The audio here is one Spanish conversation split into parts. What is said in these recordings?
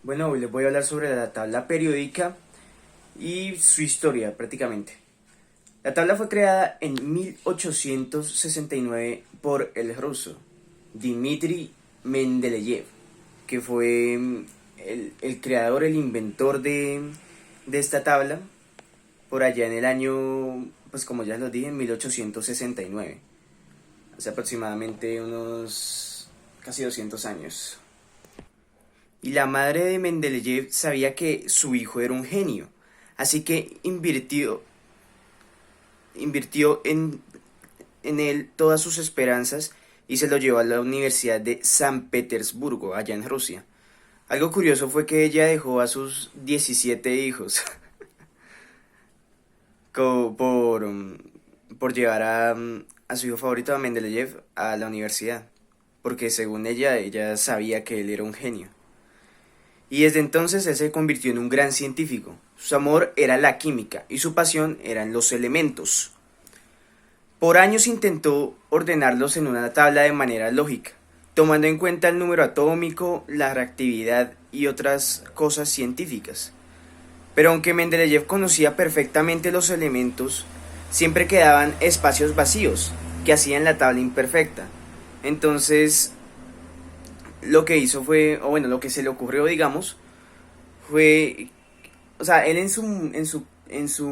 Bueno, hoy les voy a hablar sobre la tabla periódica y su historia prácticamente. La tabla fue creada en 1869 por el ruso Dmitri Mendeleev, que fue el creador, el inventor de esta tabla por allá en el año, pues como ya lo dije, en 1869, hace aproximadamente unos casi 200 años. Y la madre de Mendeleev sabía que su hijo era un genio, así que invirtió en él todas sus esperanzas y se lo llevó a la Universidad de San Petersburgo, allá en Rusia. Algo curioso fue que ella dejó a sus 17 hijos por llevar a su hijo favorito, a Mendeleev, a la universidad, porque según ella sabía que él era un genio. Y desde entonces él se convirtió en un gran científico. Su amor era la química y su pasión eran los elementos. Por años intentó ordenarlos en una tabla de manera lógica, tomando en cuenta el número atómico, la reactividad y otras cosas científicas. Pero aunque Mendeleev conocía perfectamente los elementos, siempre quedaban espacios vacíos que hacían la tabla imperfecta. Entonces, lo que hizo fue, o bueno, lo que se le ocurrió, digamos, fue, o sea, él en su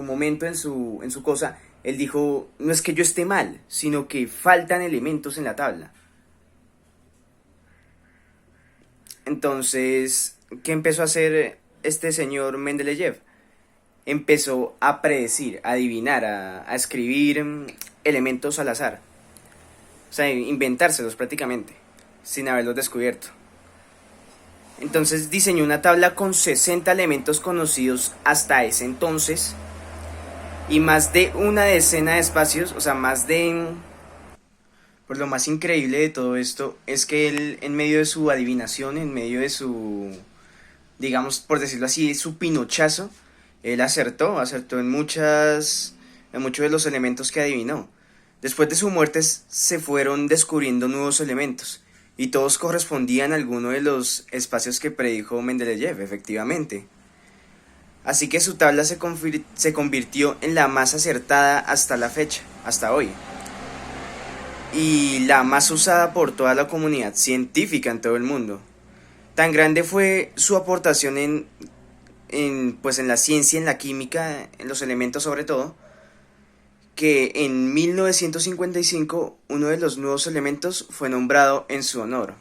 momento, en su cosa, él dijo, no es que yo esté mal, sino que faltan elementos en la tabla. Entonces, ¿qué empezó a hacer este señor Mendeleev? Empezó a predecir, a adivinar, a escribir elementos al azar. O sea, inventárselos prácticamente, sin haberlos descubierto. Entonces diseñó una tabla con 60 elementos conocidos hasta ese entonces y más de una decena de espacios, o sea, más de... Pues lo más increíble de todo esto es que él, en medio de su adivinación, en medio de su, digamos, por decirlo así, su pinochazo, él acertó en muchos de los elementos que adivinó. Después de su muerte se fueron descubriendo nuevos elementos, y todos correspondían a alguno de los espacios que predijo Mendeleev, efectivamente. Así que su tabla se convirtió en la más acertada hasta la fecha, hasta hoy, y la más usada por toda la comunidad científica en todo el mundo. Tan grande fue su aportación pues en la ciencia, en la química, en los elementos sobre todo, que en 1955 uno de los nuevos elementos fue nombrado en su honor.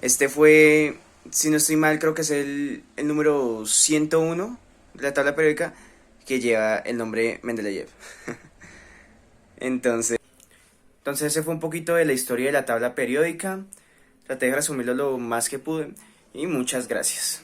Este fue, si no estoy mal, creo que es el número 101 de la tabla periódica, que lleva el nombre Mendeleev. Entonces, ese fue un poquito de la historia de la tabla periódica. Traté de resumirlo lo más que pude y muchas gracias.